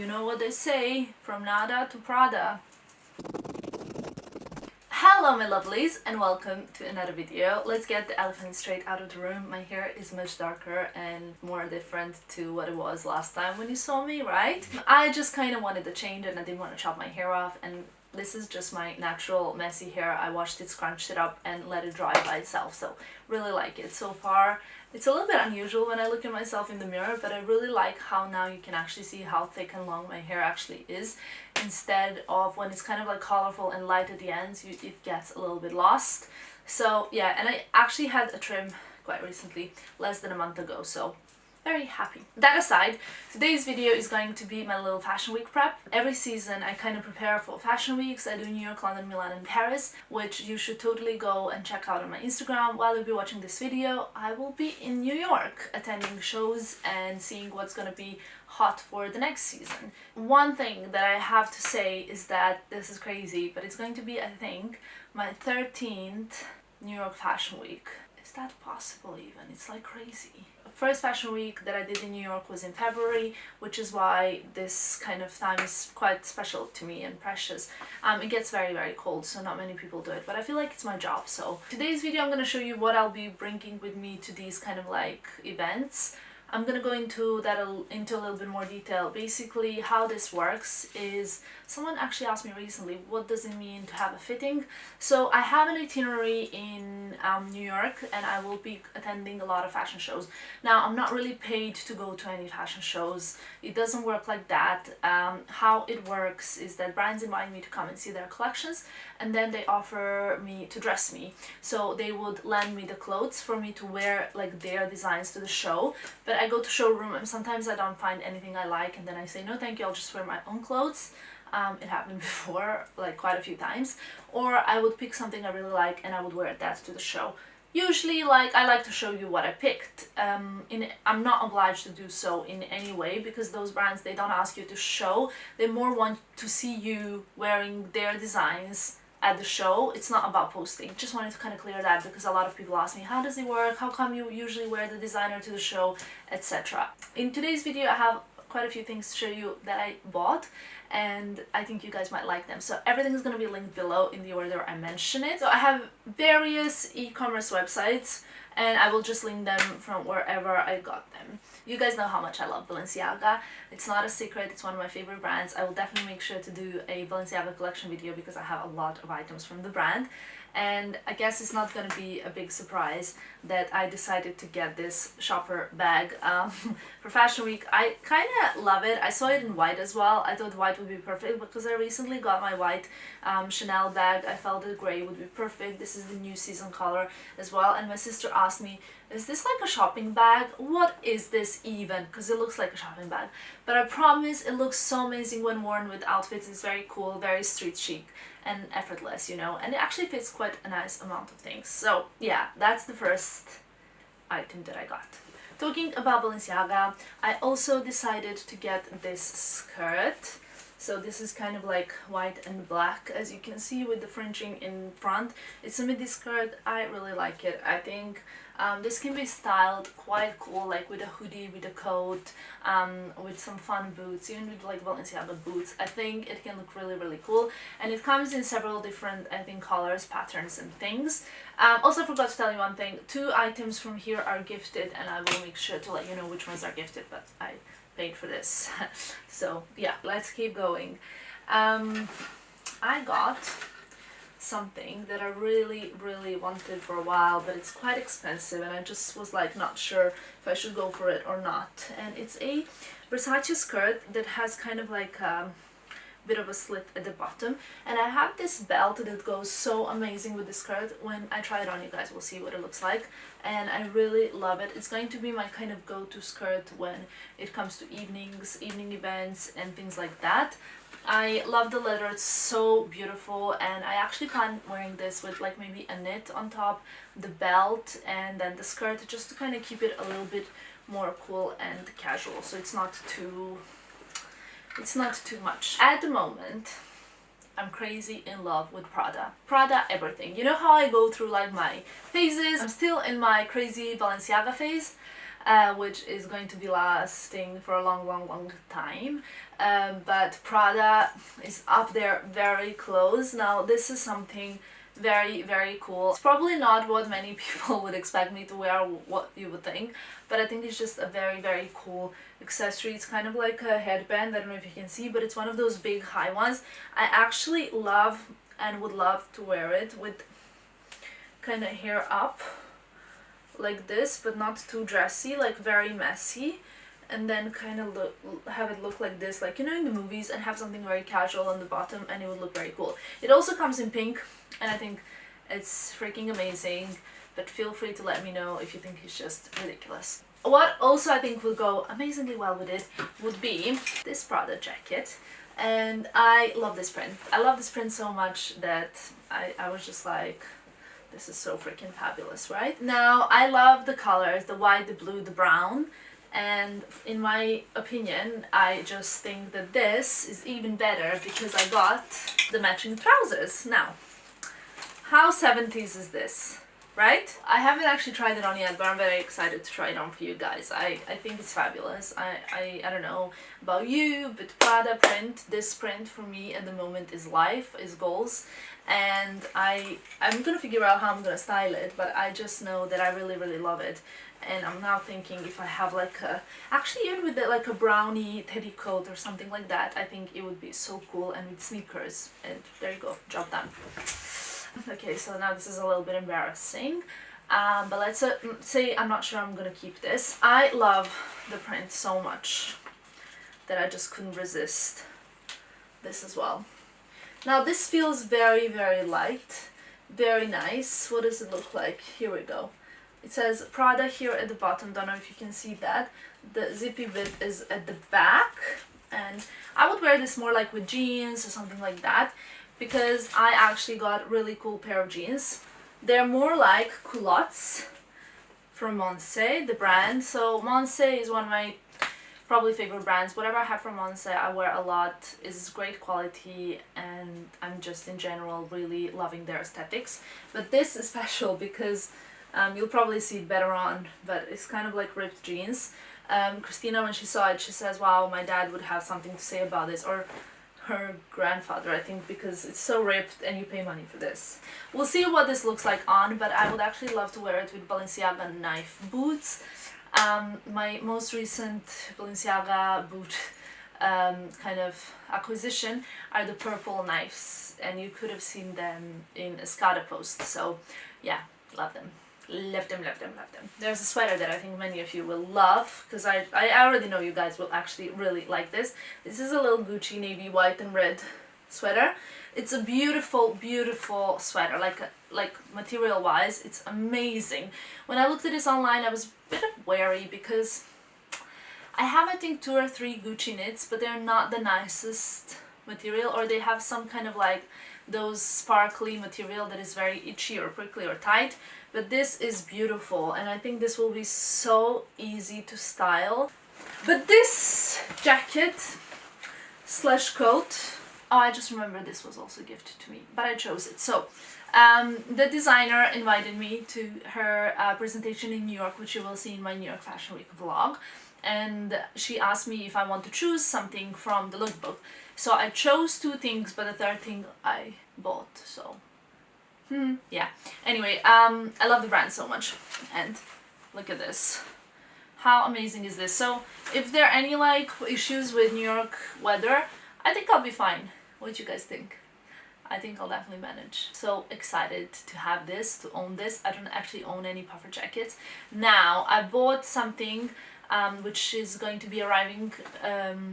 You know what they say, from nada to Prada. Hello my lovelies and welcome to another video. Let's get the elephant straight out of the room. My hair is much darker and more different to what it was last time when you saw me, right? I just kind of wanted to change and I didn't want to chop my hair off, and this is just my natural messy hair. I washed it, scrunched it up and let it dry by itself, so really like it so far. It's a little bit unusual when I look at myself in the mirror, but I really like how now you can actually see how thick and long my hair actually is, instead of when it's kind of like colorful and light at the ends, it gets a little bit lost. So yeah, and I actually had a trim quite recently, less than a month ago, so very happy. That aside, today's video is going to be my little fashion week prep. Every season I kind of prepare for fashion weeks. I do New York, London, Milan and Paris, which you should totally go and check out on my Instagram. While you'll be watching this video, I will be in New York attending shows and seeing what's gonna be hot for the next season. One thing that I have to say is that this is crazy, but it's going to be, I think, my 13th New York Fashion Week. Is that possible even? It's like crazy. First fashion week that I did in New York was in February, which is why this kind of time is quite special to me and precious. It gets very, very cold, so not many people do it, but I feel like it's my job. So today's video I'm going to show you what I'll be bringing with me to these kind of like events. I'm gonna go into a little bit more detail. Basically, how this works is, someone actually asked me recently, what does it mean to have a fitting? So I have an itinerary in New York and I will be attending a lot of fashion shows. Now, I'm not really paid to go to any fashion shows. It doesn't work like that. How it works is that brands invite me to come and see their collections, and then they offer me to dress me. So they would lend me the clothes for me to wear like their designs to the show. But I go to showroom and sometimes I don't find anything I like, and then I say no thank you, I'll just wear my own clothes. It happened before, like quite a few times. Or I would pick something I really like and I would wear that to the show. Usually, like, I like to show you what I picked. I'm not obliged to do so in any way, because those brands, they don't ask you to show. They more want to see you wearing their designs at the show. It's not about posting. Just wanted to kind of clear that, because a lot of people ask me, how does it work? How come you usually wear the designer to the show, etc. In today's video, I have quite a few things to show you that I bought, and I think you guys might like them. So everything is going to be linked below in the order I mention it. So I have various e-commerce websites, and I will just link them from wherever I got them. You guys know how much I love Balenciaga. It's not a secret, it's one of my favorite brands. I will definitely make sure to do a Balenciaga collection video because I have a lot of items from the brand. And I guess it's not going to be a big surprise that I decided to get this shopper bag for Fashion Week. I kind of love it. I saw it in white as well. I thought white would be perfect because I recently got my white Chanel bag. I felt that gray would be perfect. This is the new season color as well. And my sister asked me, is this like a shopping bag? What is this even? Because it looks like a shopping bag. But I promise it looks so amazing when worn with outfits. It's very cool, very street chic and effortless, you know, and it actually fits quite a nice amount of things. So yeah, that's the first item that I got. Talking about Balenciaga, I also decided to get this skirt. So this is kind of like white and black, as you can see, with the fringing in front. It's a midi skirt. I really like it. I think this can be styled quite cool, like with a hoodie, with a coat, with some fun boots, even with like Balenciaga boots. I think it can look really, really cool. And it comes in several different, I think, colors, patterns and things. Also, I forgot to tell you one thing. 2 items from here are gifted, and I will make sure to let you know which ones are gifted, but I paid for this. So yeah, let's keep going. I got something that I really wanted for a while, but it's quite expensive and I just was like not sure if I should go for it or not. And it's a Versace skirt that has kind of like a bit of a slit at the bottom, and I have this belt that goes so amazing with the skirt. When I try it on, you guys will see what it looks like, and I really love it. It's going to be my kind of go-to skirt when it comes to evening events and things like that. I love the leather, it's so beautiful, and I actually plan wearing this with like maybe a knit on top, the belt, and then the skirt, just to kind of keep it a little bit more cool and casual, so it's not too much. At the moment, I'm crazy in love with Prada. Prada everything. You know how I go through like my phases? I'm still in my crazy Balenciaga phase. which is going to be lasting for a long time. But Prada is up there very close. Now this is something very cool. It's probably not what many people would expect me to wear, what you would think, but I think it's just a very cool accessory. It's kind of like a headband, I don't know if you can see, but it's one of those big high ones. I actually love and would love to wear it with kind of hair up like this, but not too dressy, like very messy, and then kind of have it look like this, like, you know, in the movies, and have something very casual on the bottom, and it would look very cool. It also comes in pink, and I think it's freaking amazing, but feel free to let me know if you think it's just ridiculous. What also I think would go amazingly well with it would be this Prada jacket, and I love this print. I love this print so much that I was just like, this is so freaking fabulous, right? Now, I love the colors, the white, the blue, the brown, and in my opinion, I just think that this is even better because I got the matching trousers. Now, how 70s is this, right? I haven't actually tried it on yet, but I'm very excited to try it on for you guys. I think it's fabulous. I don't know about you, but Prada print, this print for me at the moment is life, is goals. And I'm gonna figure out how I'm gonna style it, but I just know that I really love it. And I'm now thinking if I have like a, actually even with like a brownie teddy coat or something like that, I think it would be so cool, and with sneakers, and there you go, job done. Okay, so now this is a little bit embarrassing, but let's say I'm not sure I'm gonna keep this. I love the print so much that I just couldn't resist this as well. Now this feels very light, very nice. What does it look like? Here we go. It says Prada here at the bottom, don't know if you can see that. The zippy bit is at the back, and I would wear this more like with jeans or something like that, because I actually got really cool pair of jeans. They're more like culottes from Monse, the brand. So Monse is one of my probably favorite brands. Whatever I have from Monse I wear a lot, is great quality, and I'm just in general really loving their aesthetics. But this is special because you'll probably see it better on, but it's kind of like ripped jeans. Christina, when she saw it, she says, wow, my dad would have something to say about this, or her grandfather, I think, because it's so ripped and you pay money for this. We'll see what this looks like on, but I would actually love to wear it with Balenciaga knife boots. My most recent Balenciaga boot kind of acquisition are the purple knives, and you could have seen them in a Escada post, so yeah, love them. Love them. There's a sweater that I think many of you will love, because I already know you guys will actually really like this. This is a little Gucci navy white and red sweater. It's a beautiful sweater, like material wise, it's amazing. When I looked at this online, I was a bit wary because I have, I think, 2 or 3 Gucci knits, but they're not the nicest material, or they have some kind of like those sparkly material that is very itchy or prickly or tight. But this is beautiful, and I think this will be so easy to style. But this jacket slash coat, oh, I just remember this was also gifted to me, but I chose it. So the designer invited me to her presentation in New York, which you will see in my New York Fashion Week vlog, and she asked me if I want to choose something from the lookbook. So I chose 2 things, but the third thing I bought, so yeah. Anyway, I love the brand so much, and look at this. How amazing is this? So if there are any like issues with New York weather, I think I'll be fine. What do you guys think? I think I'll definitely manage. So excited to have this, to own this. I don't actually own any puffer jackets. Now, I bought something which is going to be arriving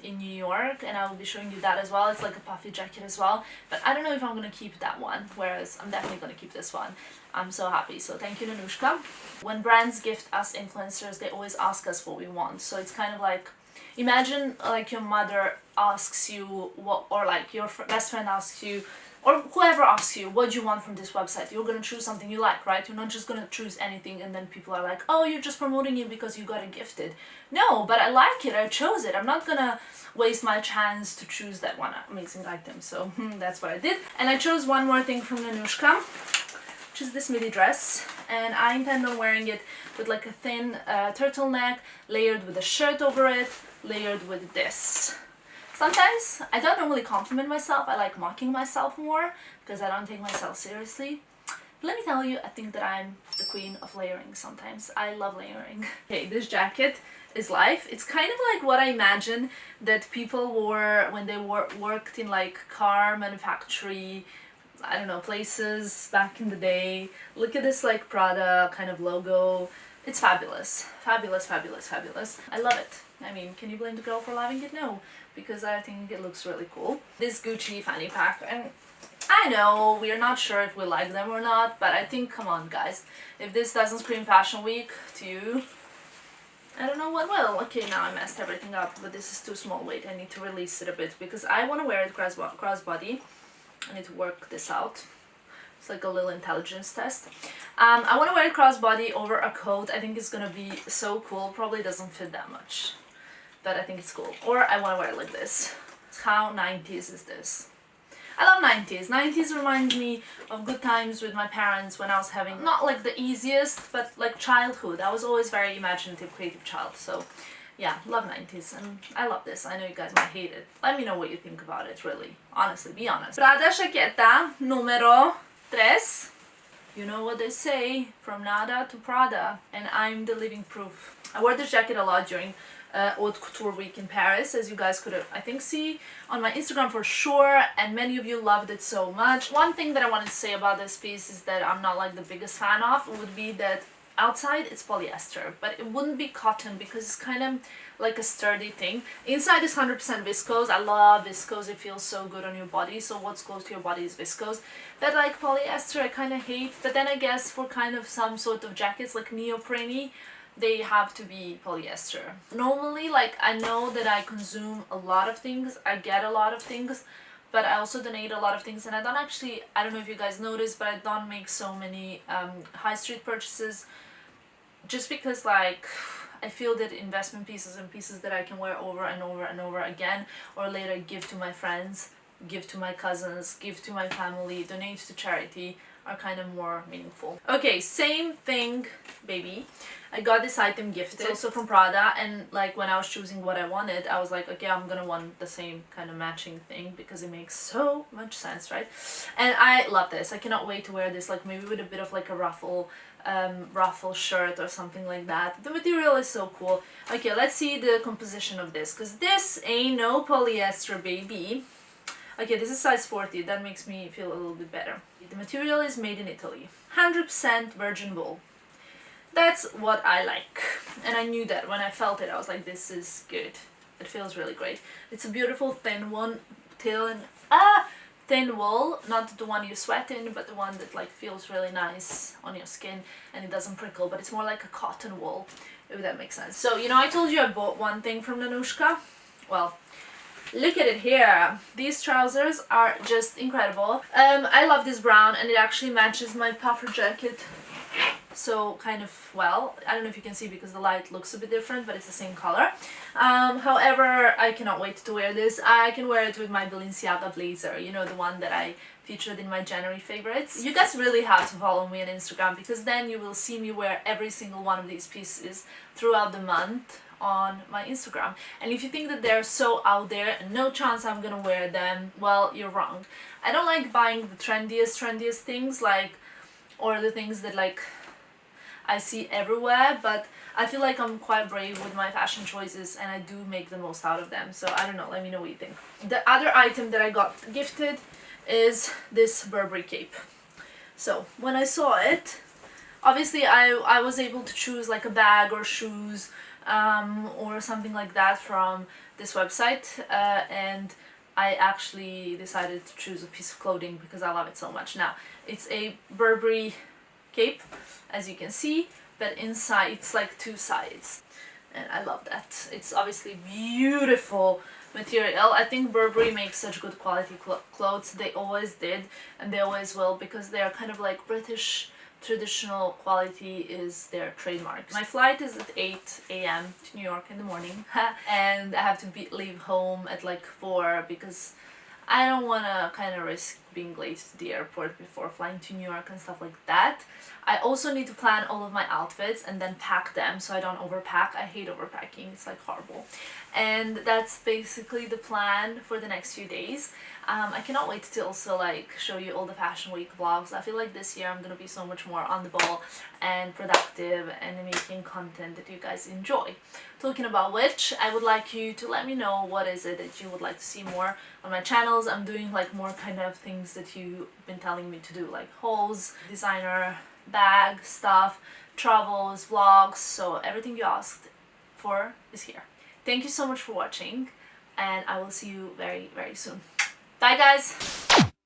in New York, and I will be showing you that as well. It's like a puffy jacket as well, but I don't know if I'm gonna keep that one, whereas I'm definitely gonna keep this one. I'm so happy. So thank you, Nanushka. When brands gift us influencers, they always ask us what we want. So it's kind of like, imagine like your mother asks you what, or like your best friend asks you, or whoever asks you, what do you want from this website? You're gonna choose something you like, right? You're not just gonna choose anything and then people are like, oh, you're just promoting it because you got it gifted. No, but I like it, I chose it. I'm not gonna waste my chance to choose that one amazing item. So that's what I did. And I chose one more thing from Nanushka, which is this midi dress, and I intend on wearing it with like a thin turtleneck, layered with a shirt over it, layered with this. Sometimes I don't normally compliment myself, I like mocking myself more because I don't take myself seriously. But let me tell you, I think that I'm the queen of layering sometimes. I love layering. Okay, this jacket is life. It's kind of like what I imagine that people wore when they worked in like car manufacturing, I don't know, places back in the day. Look at this like Prada kind of logo. It's fabulous. Fabulous, fabulous, fabulous. I love it. I mean, can you blame the girl for loving it? No, because I think it looks really cool. This Gucci fanny pack, and I know we're not sure if we like them or not, but I think, come on guys, if this doesn't scream Fashion Week to you, I don't know what will. Okay, now I messed everything up, but this is too small. Wait, I need to release it a bit because I want to wear it crossbody. I need to work this out. It's like a little intelligence test. I want to wear it crossbody over a coat. I think it's gonna be so cool. Probably doesn't fit that much, but I think it's cool. Or I want to wear it like this. How 90s is this? I love 90s. 90s remind me of good times with my parents when I was having not like the easiest, but like childhood. I was always very imaginative, creative child. So yeah, love 90s, and I love this. I know you guys might hate it. Let me know what you think about it, really. Honestly, be honest. Prada chaqueta numero 3. You know what they say, from nada to Prada, and I'm the living proof. I wore this jacket a lot during haute couture week in Paris, as you guys could, I think, see on my Instagram for sure, and many of you loved it so much. One thing that I wanted to say about this piece is that I'm not like the biggest fan of would be that outside it's polyester, but it wouldn't be cotton because it's kind of like a sturdy thing. Inside is 100% viscose. I love viscose, it feels so good on your body, so what's close to your body is viscose. But like polyester I kind of hate, but then I guess for kind of some sort of jackets like neoprene, they have to be polyester. Normally, like, I know that I consume a lot of things, I get a lot of things, but I also donate a lot of things, and I don't actually, I don't know if you guys noticed, but I don't make so many high street purchases, just because like I feel that investment pieces and pieces that I can wear over and over and over again, or later give to my friends, give to my cousins, give to my family, donate to charity, are kind of more meaningful. Okay, same thing, baby. I got this item gifted, it's also from Prada, and like when I was choosing what I wanted, I was like, okay, I'm gonna want the same kind of matching thing because it makes so much sense, right? And I love this. I cannot wait to wear this, like maybe with a bit of like a ruffle shirt or something like that. The material is so cool. Okay, let's see the composition of this, because this ain't no polyester, baby. Okay, this is size 40, that makes me feel a little bit better. The material is made in Italy. 100% virgin wool. That's what I like. And I knew that when I felt it, I was like, this is good. It feels really great. It's a beautiful thin one, thin wool, not the one you sweat in, but the one that like feels really nice on your skin and it doesn't prickle, but it's more like a cotton wool, if that makes sense. So, you know, I told you I bought one thing from Nanushka. Well, look at it here. These trousers are just incredible. I love this brown, and it actually matches my puffer jacket so kind of well. I don't know if you can see because the light looks a bit different, but it's the same color. However, I cannot wait to wear this. I can wear it with my Balenciaga blazer, you know, the one that I featured in my January favorites. You guys really have to follow me on Instagram, because then you will see me wear every single one of these pieces throughout the month on my Instagram. And if you think that they're so out there and no chance I'm gonna wear them, well, you're wrong. I don't like buying the trendiest things, like, or the things that like I see everywhere, but I feel like I'm quite brave with my fashion choices and I do make the most out of them. So I don't know, let me know what you think. The other item that I got gifted is this Burberry cape. So when I saw it, obviously I was able to choose like a bag or shoes or something like that from this website, and I actually decided to choose a piece of clothing because I love it so much. Now, it's a Burberry cape, as you can see, but inside it's like two sides, and I love that. It's obviously beautiful material. I think Burberry makes such good quality clothes. They always did, and they always will, because they are kind of like British traditional quality is their trademark. My flight is at 8 a.m. to New York in the morning and I have to leave home at like 4 because I don't want to kind of risk being late to the airport before flying to New York and stuff like that. I also need to plan all of my outfits and then pack them so I don't overpack. I hate overpacking, it's like horrible. And that's basically the plan for the next few days. I cannot wait to also like show you all the Fashion Week vlogs. I feel like this year I'm gonna be so much more on the ball and productive and making content that you guys enjoy. Talking about which, I would like you to let me know what is it that you would like to see more on my channels. I'm doing like more kind of things that you've been telling me to do, like hauls, designer bag stuff, travels, vlogs, so everything you asked for is here. Thank you so much for watching, and I will see you very, very soon. Bye guys!